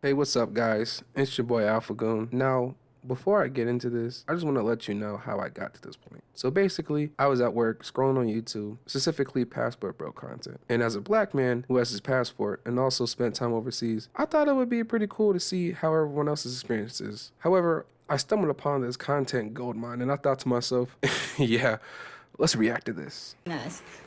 Hey, what's up, guys? It's your boy AlphaGoon. Now, before I get into this, I just want to let you know how I got to this point. So basically, I was at work scrolling on YouTube, specifically Passport Bro content. And as a black man who has his passport and also spent time overseas, I thought it would be pretty cool to see how everyone else's experience is. However, I stumbled upon this content goldmine and I thought to myself, yeah, let's react to this.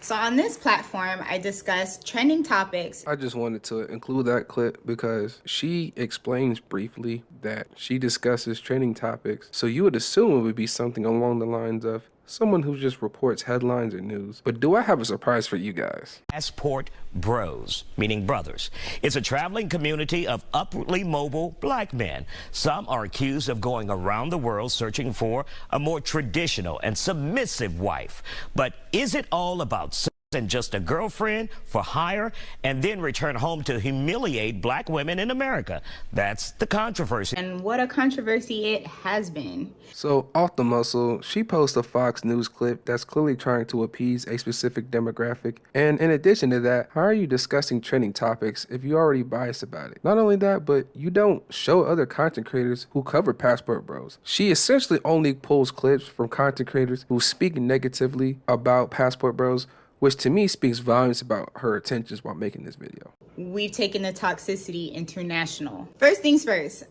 So on this platform, I discuss trending topics. I just wanted to include that clip because she explains briefly that she discusses trending topics. So you would assume it would be something along the lines of someone who just reports headlines or news. But do I have a surprise for you guys? Passport Bros, meaning brothers. It's a traveling community of upwardly mobile black men. Some are accused of going around the world searching for a more traditional and submissive wife. But is it all about sex and just a girlfriend for hire and then return home to humiliate black women in America? That's the controversy. And what a controversy it has been. So off the muscle, she posts a Fox News clip that's clearly trying to appease a specific demographic. And in addition to that, how are you discussing trending topics if you're already biased about it? Not only that, but you don't show other content creators who cover Passport Bros. She essentially only pulls clips from content creators who speak negatively about Passport Bros, which to me speaks volumes about her intentions while making this video. We've taken the toxicity international. First things first,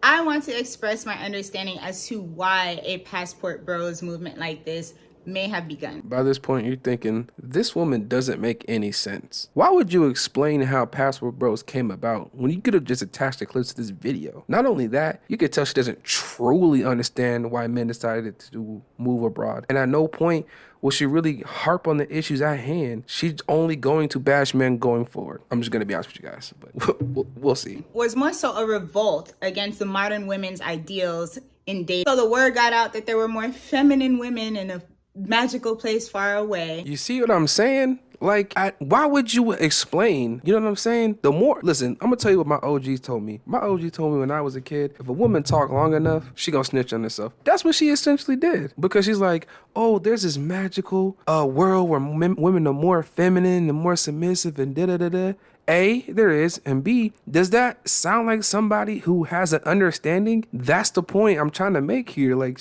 I want to express my understanding as to why a Passport Bros movement like this may have begun. By this point, you're thinking, this woman doesn't make any sense. Why would you explain how Passport Bros came about when you could have just attached the clips to this video? Not only that, you could tell she doesn't truly understand why men decided to move abroad. And at no point will she really harp on the issues at hand. She's only going to bash men going forward. I'm just going to be honest with you guys, but we'll see. Was more so a revolt against the modern women's ideals in dating. So the word got out that there were more feminine women in a magical place far away. You see what I'm saying? Like, why would you explain? You know what I'm saying? Listen, I'm gonna tell you what my OG told me. My OG told me when I was a kid, if a woman talk long enough, she gonna snitch on herself. That's what she essentially did. Because she's like, oh, there's this magical world where women are more feminine and more submissive and da-da-da-da. A, there is, and B, does that sound like somebody who has an understanding? That's the point I'm trying to make here. Like,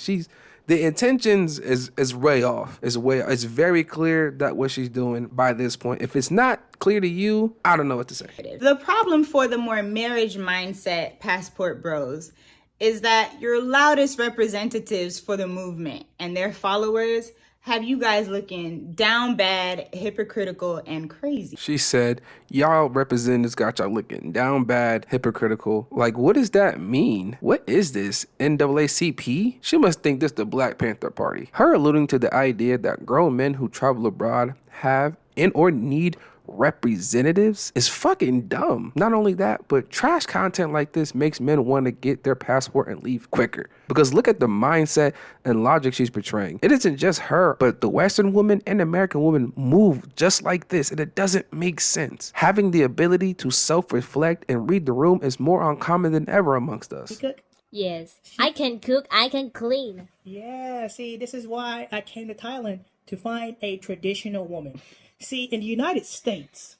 the intentions is way off. It's very clear that what she's doing by this point. If it's not clear to you, I don't know what to say. The problem for the more marriage mindset Passport Bros is that your loudest representatives for the movement and their followers have you guys looking down bad, hypocritical, and crazy. She said, y'all representatives got y'all looking down bad, hypocritical. Like, what does that mean? What is this, NAACP? She must think this the Black Panther Party. Her alluding to the idea that grown men who travel abroad have and or need representatives is fucking dumb. Not only that, but trash content like this makes men want to get their passport and leave quicker. Because look at the mindset and logic she's portraying. It isn't just her, but the Western woman and American woman move just like this, and it doesn't make sense. Having the ability to self-reflect and read the room is more uncommon than ever amongst us. Cook? Yes, I can cook, I can clean. Yeah, see, this is why I came to Thailand, to find a traditional woman. See, in the United States,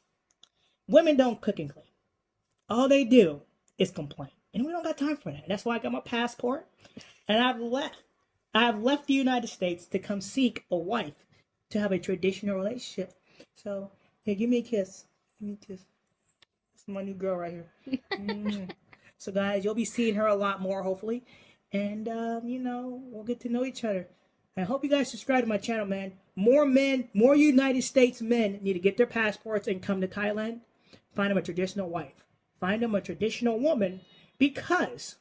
women don't cook and clean. All they do is complain. And we don't got time for that. That's why I got my passport. And I've left the United States to come seek a wife to have a traditional relationship. So, here, give me a kiss. Give me a kiss. This is my new girl right here. So, guys, you'll be seeing her a lot more, hopefully. And, we'll get to know each other. I hope you guys subscribe to my channel, man. More men, more United States men need to get their passports and come to Thailand. Find them a traditional wife. Find them a traditional woman, because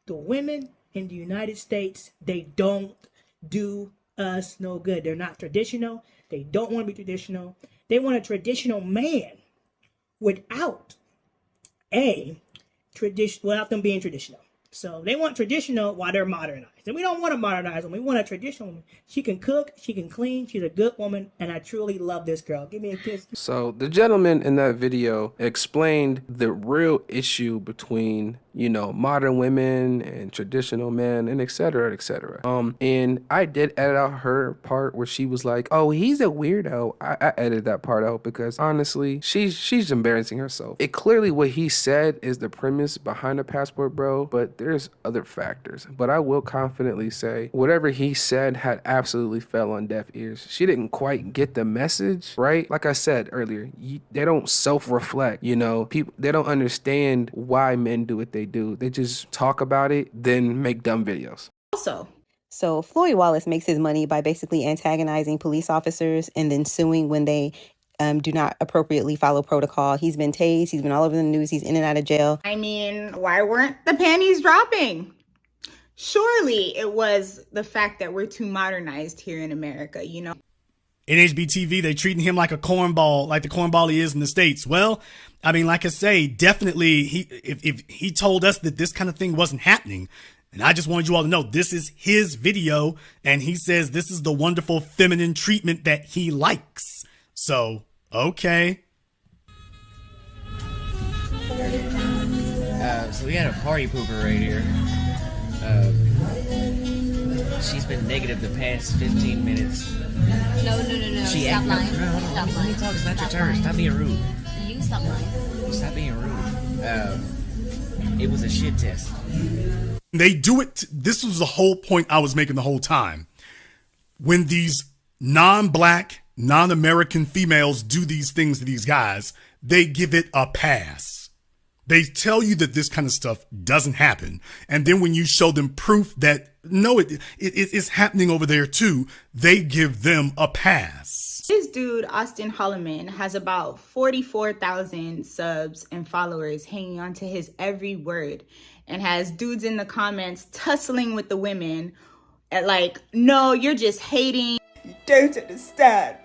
the women in the United States, they don't do us no good. They're not traditional. They don't want to be traditional. They want a traditional man without them being traditional. So they want traditional while they're modernized. And we don't want to modernize them. We want a traditional woman. She can cook, she can clean, she's a good woman, and I truly love this girl. Give me a kiss. So the gentleman in that video explained the real issue between, you know, modern women and traditional men and et cetera, et cetera. And I did edit out her part where she was like, oh, he's a weirdo. I edited that part out because honestly, she's embarrassing herself. It clearly what he said is the premise behind the Passport Bro, but there's other factors. But I will confidently say whatever he said had absolutely fell on deaf ears. She didn't quite get the message, right? Like I said earlier, they don't self-reflect, you know, people, they don't understand why men do what they do. They just talk about it, then make dumb videos. Also, So Floyd Wallace makes his money by basically antagonizing police officers and then suing when they do not appropriately follow protocol. He's been tased. He's been all over the news. He's in and out of jail. I mean, why weren't the panties dropping? Surely it was the fact that we're too modernized here in America, you know? In HBTV, they treating him like a cornball, like the cornball he is in the States. Well, I mean, like I say, definitely, if he told us that this kind of thing wasn't happening, and I just wanted you all to know this is his video, and he says this is the wonderful feminine treatment that he likes. So, okay. So we got a party pooper right here. She's been negative the past 15 minutes. No. She Stop act- lying. No, hold on. Stop Let me lying. talk. It's not your Stop turn. lying. Stop being rude. You stop lying. Stop being rude. It was a shit test. They do it. This was the whole point I was making the whole time. When these non-black, non-American females do these things to these guys, they give it a pass. They tell you that this kind of stuff doesn't happen. And then when you show them proof that, no, it is happening over there too, they give them a pass. This dude, Austin Holloman, has about 44,000 subs and followers hanging on to his every word and has dudes in the comments tussling with the women at like, no, you're just hating. You don't understand.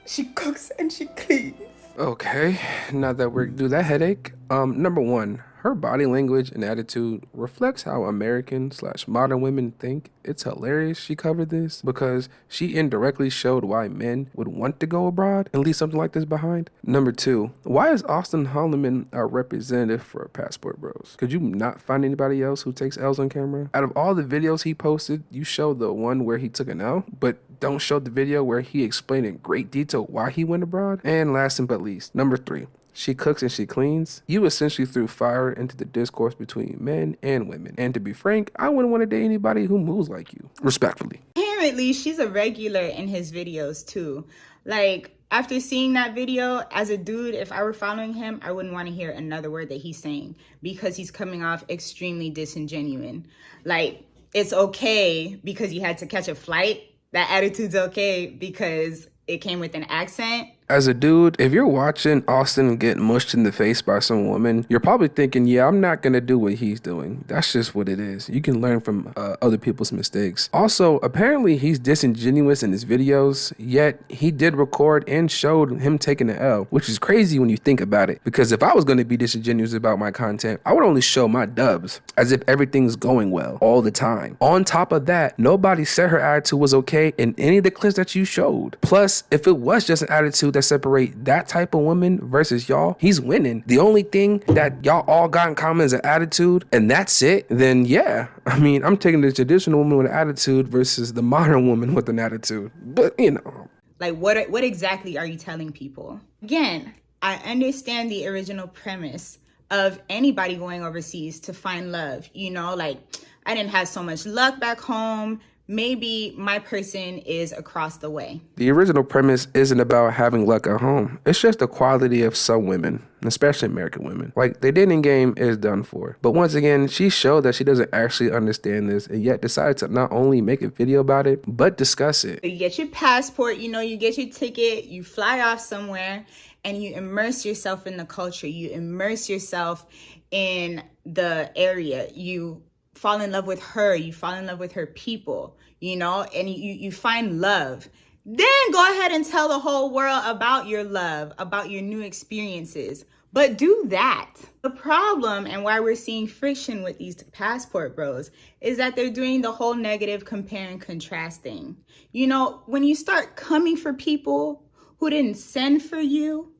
She cooks and she cleans. Okay, now that we're through that headache, number one, her body language and attitude reflects how American/modern women think. It's hilarious she covered this because she indirectly showed why men would want to go abroad and leave something like this behind. Number two, why is Austin Holloman a representative for Passport Bros? Could you not find anybody else who takes L's on camera? Out of all the videos he posted, you show the one where he took an L, but don't show the video where he explained in great detail why he went abroad. And last but not least, number three, she cooks and she cleans. You essentially threw fire into the discourse between men and women. And to be frank, I wouldn't want to date anybody who moves like you. Respectfully. Apparently, she's a regular in his videos too. Like, after seeing that video, as a dude, if I were following him, I wouldn't want to hear another word that he's saying because he's coming off extremely disingenuous. Like, it's okay because you had to catch a flight. That attitude's okay because it came with an accent. As a dude, if you're watching Austin get mushed in the face by some woman, you're probably thinking, yeah, I'm not going to do what he's doing. That's just what it is. You can learn from other people's mistakes. Also, apparently he's disingenuous in his videos, yet he did record and showed him taking the L, which is crazy when you think about it. Because if I was going to be disingenuous about my content, I would only show my dubs as if everything's going well all the time. On top of that, nobody said her attitude was okay in any of the clips that you showed. Plus, if it was just an attitude that separate that type of woman versus y'all, he's winning. The only thing that y'all all got in common is an attitude, and that's it, then yeah. I mean, I'm taking the traditional woman with an attitude versus the modern woman with an attitude. But, you know. Like, what exactly are you telling people? Again, I understand the original premise of anybody going overseas to find love. You know, like, I didn't have so much luck back home. Maybe my person is across the way. The original premise isn't about having luck at home. It's just the quality of some women, especially American women. Like, the dating game is done for. But once again, she showed that she doesn't actually understand this and yet decided to not only make a video about it, but discuss it. You get your passport, you know, you get your ticket, you fly off somewhere, and you immerse yourself in the culture. You immerse yourself in the area. You fall in love with her, you fall in love with her people, you know, and you find love. Then go ahead and tell the whole world about your love, about your new experiences. But do that. The problem and why we're seeing friction with these passport bros is that they're doing the whole negative compare and contrast thing. You know, when you start coming for people who didn't send for you,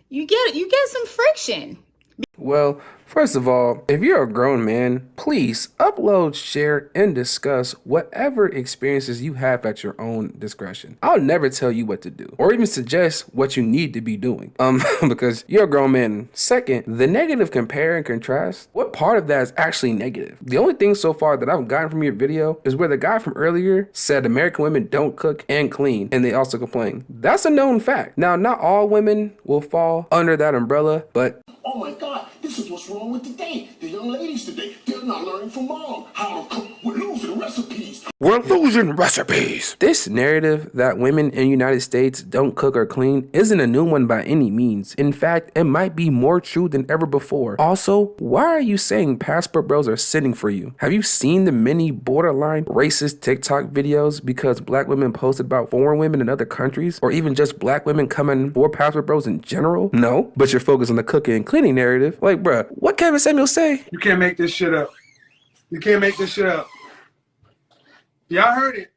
you get some friction. Well, first of all, if you're a grown man, please upload, share, and discuss whatever experiences you have at your own discretion. I'll never tell you what to do or even suggest what you need to be doing. Because you're a grown man. Second, the negative compare and contrast, what part of that is actually negative? The only thing so far that I've gotten from your video is where the guy from earlier said American women don't cook and clean, and they also complain. That's a known fact. Now, not all women will fall under that umbrella, but oh my God, this is what's wrong with today. The young ladies today, they're not learning from mom how to cook. We're losing recipes. we're losing recipes. This narrative that women in the United States don't cook or clean isn't a new one by any means. In fact, it might be more true than ever before. Also, why are you saying passport bros are sitting for you? Have you seen the many borderline racist TikTok videos because black women posted about foreign women in other countries, or even just black women coming for passport bros in general? No, but you're focused on the cooking and cleaning narrative. Like, bruh, what Kevin Samuel say? You can't make this shit up. You can't make this shit up. Y'all heard it.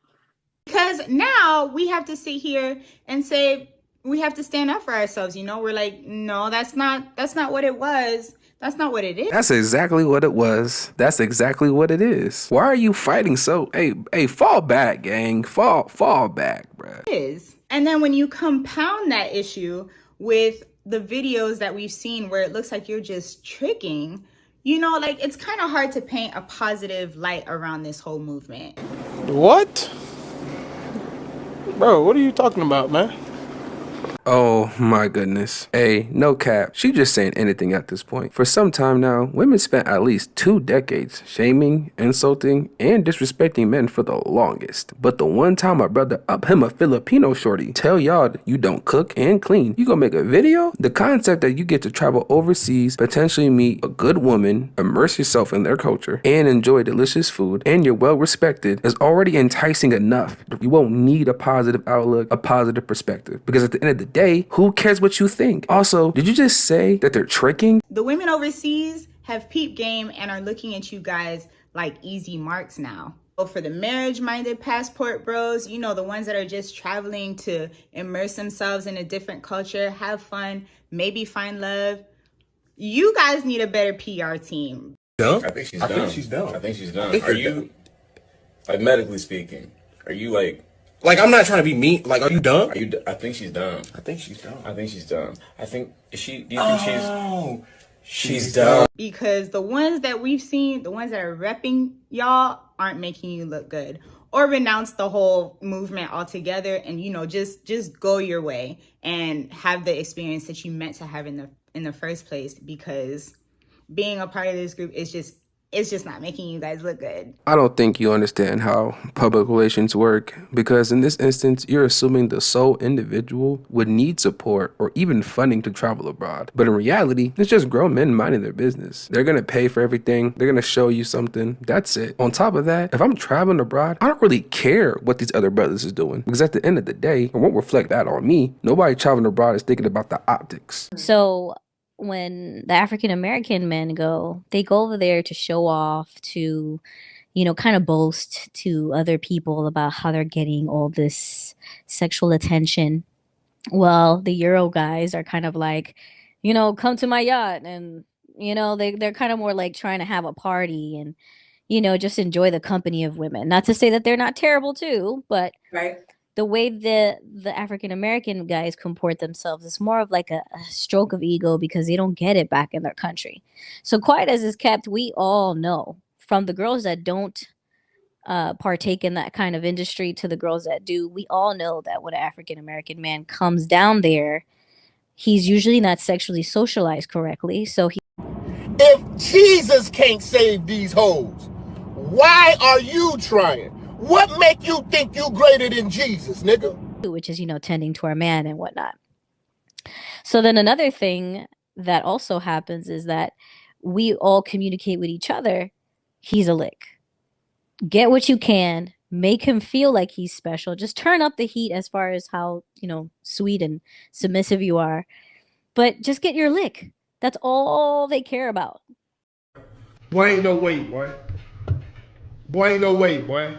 Because now we have to sit here and say we have to stand up for ourselves. You know, we're like, no, that's not what it was. That's not what it is. That's exactly what it was. That's exactly what it is. Why are you fighting so? Hey, fall back, gang. Fall back, bruh. It is. And then when you compound that issue with the videos that we've seen where it looks like you're just tricking, you know, like, it's kind of hard to paint a positive light around this whole movement. What? Bro, what are you talking about, man? Oh my goodness. Hey, no cap. She just saying anything at this point. For some time now, women spent at least 2 decades shaming, insulting, and disrespecting men for the longest. But the one time a brother up him a Filipino shorty tell y'all you don't cook and clean, you gonna make a video? The concept that you get to travel overseas, potentially meet a good woman, immerse yourself in their culture, and enjoy delicious food, and you're well respected is already enticing enough. You won't need a positive outlook, a positive perspective. Because at the end of the day, who cares what you think? Also, did you just say that they're tricking? The women overseas have peep game and are looking at you guys like easy marks now. So for the marriage-minded passport bros, you know, the ones that are just traveling to immerse themselves in a different culture, have fun, maybe find love, you guys need a better PR team. Dumb? I think she's dumb. I think she's dumb. Are you, like, medically speaking, are you like I'm not trying to be mean. Like, are you dumb? I think she's dumb. I think she's dumb. I think she's dumb. I think, do you think she's dumb? Because the ones that we've seen, the ones that are repping y'all, aren't making you look good. Or renounce the whole movement altogether and, you know, just go your way and have the experience that you meant to have in the first place, because being a part of this group is just not making you guys look good. I don't think you understand how public relations work, because in this instance, you're assuming the sole individual would need support or even funding to travel abroad. But in reality, it's just grown men minding their business. They're gonna pay for everything. They're gonna show you something. That's it. On top of that, if I'm traveling abroad, I don't really care what these other brothers is doing, because at the end of the day, it won't reflect that on me. Nobody traveling abroad is thinking about the optics. So when the African American men go, they go over there to show off, to, you know, kind of boast to other people about how they're getting all this sexual attention. Well, the Euro guys are kind of like, you know, come to my yacht, and, you know, they're kind of more like trying to have a party and, you know, just enjoy the company of women. Not to say that they're not terrible too, but Right. the way the African American guys comport themselves is more of like a stroke of ego, because they don't get it back in their country. So quiet as is kept, we all know, from the girls that don't partake in that kind of industry to the girls that do, we all know that when an African American man comes down there, he's usually not sexually socialized correctly. So If Jesus can't save these hoes, why are you trying? What make you think you greater than Jesus, nigga? which is, you know, tending to our man and whatnot. So then another thing that also happens is that we all communicate with each other. He's a lick. Get what you can. Make him feel like he's special. Just turn up the heat as far as how, you know, sweet and submissive you are. But just get your lick. That's all they care about. Boy, ain't no way, boy. Boy, ain't no way, boy.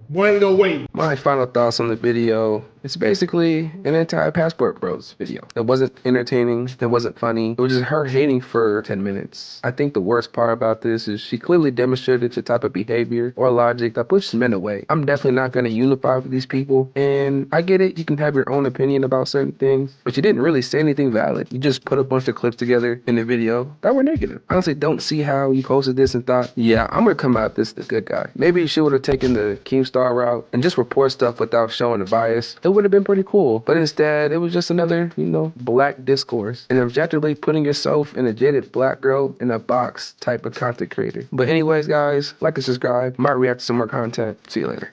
Boy, ain't no way. My final thoughts on the video. It's basically an anti-Passport Bros video. It wasn't entertaining. It wasn't funny. It was just her hating for 10 minutes. I think the worst part about this is she clearly demonstrated the type of behavior or logic that pushes men away. I'm definitely not going to unify with these people. And I get it. You can have your own opinion about certain things, but you didn't really say anything valid. You just put a bunch of clips together in the video that were negative. I honestly don't see how you posted this and thought, yeah, I'm going to come out this the good guy. Maybe she would have taken the Keemstar route and just report stuff without showing the bias. It would have been pretty cool, but instead it was just another, black discourse and objectively putting yourself in a jaded black girl in a box type of content creator. But anyways, guys, like and subscribe. Might react to some more content. See you later.